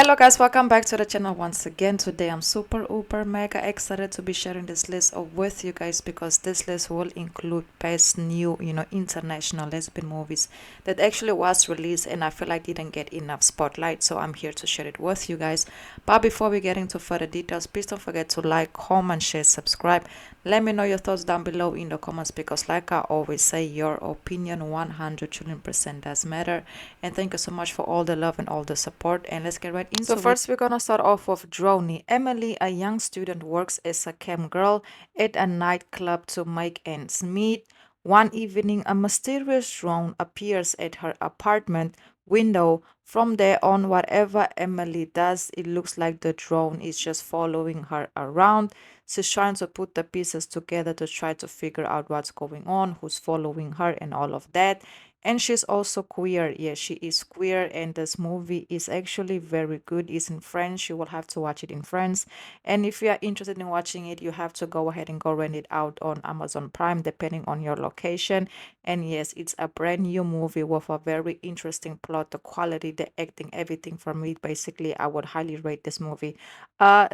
Hello guys, welcome back to the channel once again. Today I'm super uber mega excited to be sharing this list with you guys because this list will include best new, international lesbian movies that actually was released and I feel like didn't get enough spotlight. So I'm here to share it with you guys. But before we get into further details, please don't forget to like, comment, share, subscribe. Let me know your thoughts down below in the comments because like I always say, your opinion 100 trillion percent does matter. And thank you so much for all the love and all the support. And let's get right into it. So first we're gonna start off with Dron. Emily, a young student, works as a cam girl at a nightclub to make ends meet. One evening, a mysterious drone appears at her apartment window. From there on, whatever Emily does, it looks like the drone is just following her around. She's trying to put the pieces together to try to figure out what's going on, who's following her, and all of that. And she's also queer. Yeah, she is queer, and this movie is actually very good. It's in French. You will have to watch it in French. And if you are interested in watching it, you have to go ahead and go rent it out on Amazon Prime, depending on your location. And yes, it's a brand new movie with a very interesting plot. The quality, the acting, everything from it. Basically, I would highly rate this movie.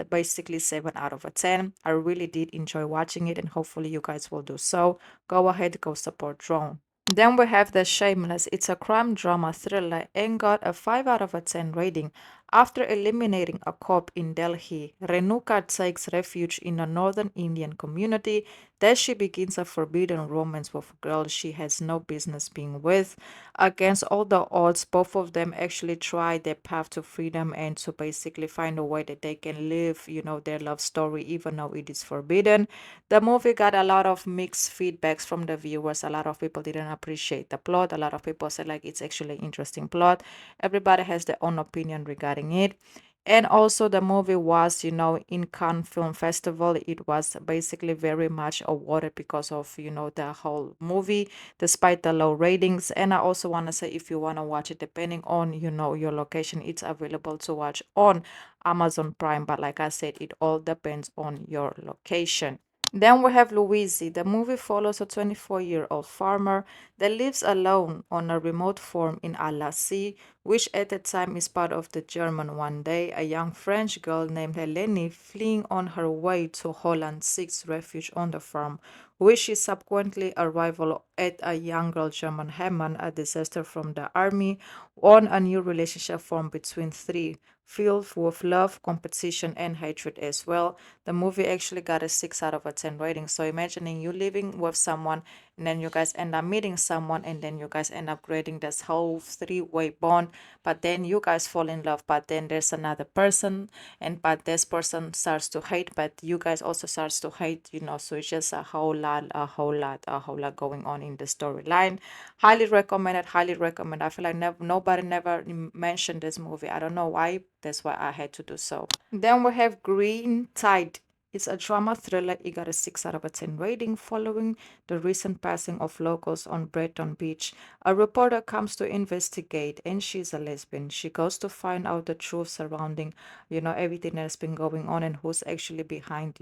Basically 7 out of a 10. I really did enjoy watching it, and hopefully you guys will do so. Go ahead, go support Drone. Then we have the Shameless. It's a crime drama thriller and got a 5 out of a 10 rating. After eliminating a cop in Delhi, Renuka takes refuge in a northern Indian community. There she begins a forbidden romance with a girl she has no business being with. Against all the odds, both of them actually try their path to freedom and to basically find a way that they can live, their love story, even though it is forbidden. The movie got a lot of mixed feedbacks from the viewers. A lot of people didn't appreciate the plot. A lot of people said like it's actually an interesting plot. Everybody has their own opinion regarding it. And also the movie was, in Cannes Film Festival. It was basically very much awarded because of, the whole movie, despite the low ratings. And I also want to say if you want to watch it, depending on, your location, it's available to watch on Amazon Prime. But like I said, it all depends on your location. Then we have Louise. The movie follows a 24-year-old farmer that lives alone on a remote farm in Alsace, which at the time is part of the German. One day, a young French girl named Helene, fleeing on her way to Holland, seeks refuge on the farm, where she subsequently arrival at a younger German Hermann, a deserter from the army, on a new relationship formed between three, filled with love, competition, and hatred as well. The movie actually got a 6 out of a 10 rating. So imagining you living with someone and then you guys end up meeting someone and then you guys end up creating this whole three-way bond, but then you guys fall in love, but then there's another person and but this person starts to hate, but you guys also starts to hate, so it's just a whole lot, a whole lot going on in the storyline. Highly recommended, highly recommend. I feel like nobody never mentioned this movie. I don't know why. That's why I had to do so. Then we have Green Tide. It's a drama thriller. It got a 6 out of a 10 rating following the recent passing of locals on Breton Beach. A reporter comes to investigate and she's a lesbian. She goes to find out the truth surrounding, everything that's been going on and who's actually behind,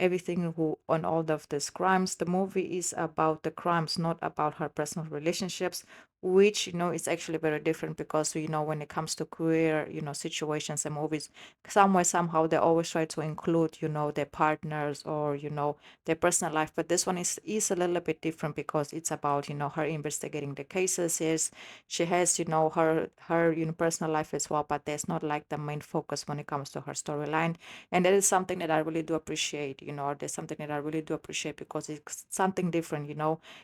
everything who on all of these crimes. The movie is about the crimes, not about her personal relationships, which is actually very different because when it comes to queer situations and movies, somewhere somehow they always try to include their partners or their personal life, but this one is a little bit different because it's about her investigating the cases. Yes, she has her personal life as well, but that's not like the main focus when it comes to her storyline. And that is something that I really do appreciate. There's something that I really do appreciate because it's something different.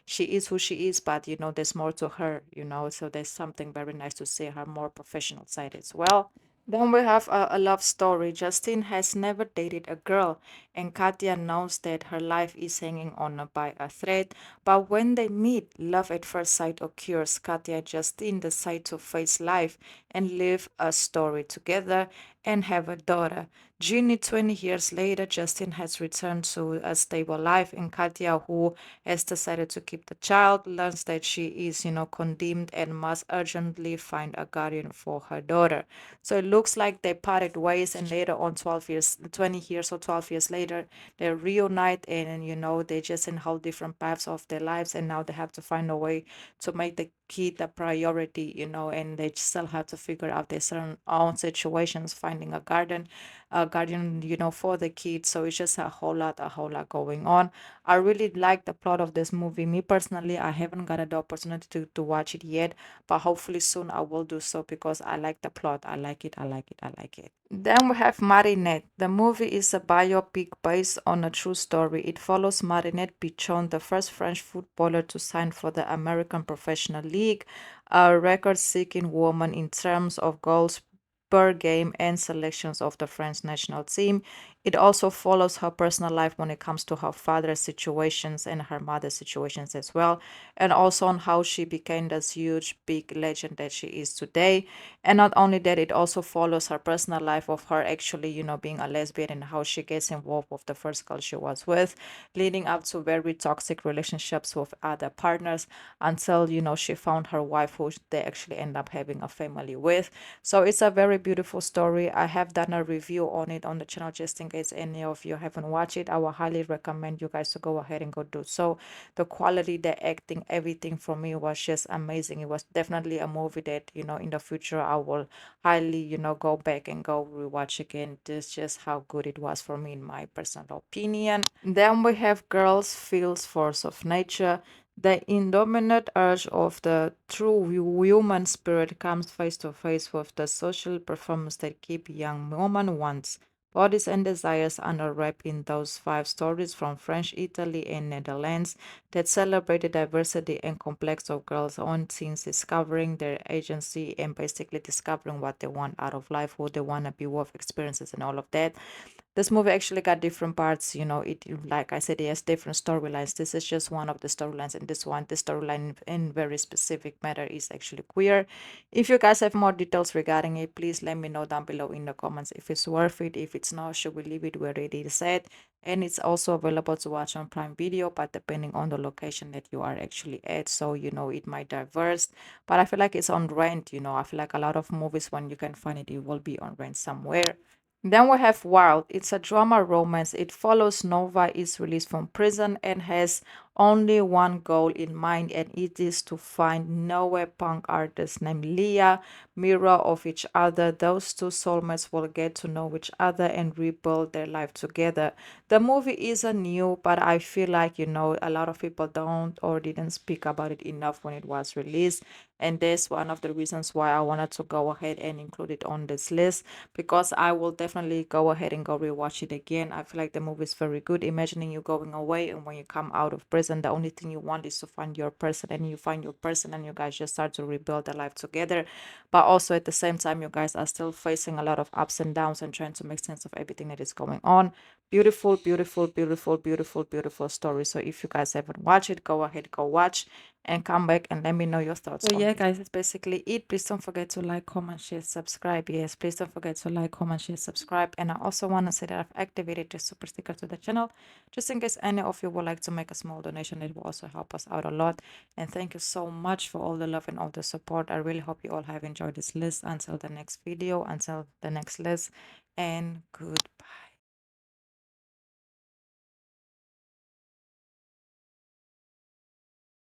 She is who she is, but there's more to her. So there's something very nice to see her more professional side as well. Then we have a love story. Justine has never dated a girl, and Katya knows that her life is hanging on by a thread. But when they meet, love at first sight occurs. Katya and Justine decide to face life and live a story together. and have a daughter. Ginny, 20 years later, Justin has returned to a stable life, and Katya, who has decided to keep the child, learns that she is, condemned and must urgently find a guardian for her daughter. So it looks like they parted ways, and later on, 12 years, 20 years or 12 years later, they reunite, and they just in whole different paths of their lives, and now they have to find a way to make the kid a priority, and they still have to figure out their certain own situations, finding a guardian, for the kid. So it's just a whole lot going on. I really like the plot of this movie. Me personally, I haven't got the opportunity to watch it yet, but hopefully soon I will do so because I like the plot. I like it. I like it. I like it. Then we have Marinette. The movie is a biopic based on a true story. It follows Marinette Pichon, the first French footballer to sign for the American Professional League, a record seeking woman in terms of goals per game and selections of the French national team. It also follows her personal life when it comes to her father's situations and her mother's situations as well, and also on how she became this huge, big legend that she is today. And not only that, it also follows her personal life of her actually, being a lesbian and how she gets involved with the first girl she was with, leading up to very toxic relationships with other partners until, she found her wife who they actually end up having a family with. So it's a very beautiful story. I have done a review on it on the channel just in case any of you haven't watched it. I will highly recommend you guys to go ahead and go do so. The quality, the acting, everything for me was just amazing. It was definitely a movie that, in the future I will highly, go back and go rewatch again. This just how good it was for me in my personal opinion. Then we have Girls Feels Force of Nature. The indominant urge of the true human spirit comes face to face with the social performance that keep young women wants, bodies and desires under wrap in those five stories from French, Italy, and Netherlands that celebrate the diversity and complex of girls' own teens discovering their agency and basically discovering what they want out of life, who they want to be with, experiences, and all of that. This movie actually got different parts. Like I said, it has different storylines. This is just one of the storylines, and this storyline in very specific matter is actually queer. If you guys have more details regarding it, please let me know down below in the comments if it's worth it. If it's not, should we leave it where it is at? And it's also available to watch on Prime Video, but depending on the location that you are actually at, so it might diverse. But I feel like it's on rent. I feel like a lot of movies, when you can find it, it will be on rent somewhere. Then we have Wild. It's a drama romance. It follows Nova is released from prison and has only one goal in mind, and it is to find nowhere punk artist named Leah, mirror of each other. Those two soulmates will get to know each other and rebuild their life together. The movie isn't new, but I feel like, a lot of people don't or didn't speak about it enough when it was released. And that's one of the reasons why I wanted to go ahead and include it on this list, because I will definitely go ahead and go rewatch it again. I feel like the movie is very good. Imagining you going away, and when you come out of prison, the only thing you want is to find your person, and you find your person, and you guys just start to rebuild a life together. But also at the same time, you guys are still facing a lot of ups and downs and trying to make sense of everything that is going on. Beautiful, beautiful, beautiful, beautiful, beautiful story. So if you guys haven't watched it, go ahead, go watch and come back and let me know your thoughts. So yeah, guys, that's basically it. Please don't forget to like, comment, share, subscribe. Yes, please don't forget to like, comment, share, subscribe. And I also want to say that I've activated the super sticker to the channel, just in case any of you would like to make a small donation. It will also help us out a lot. And thank you so much for all the love and all the support. I really hope you all have enjoyed this list. Until the next video, until the next list, and goodbye.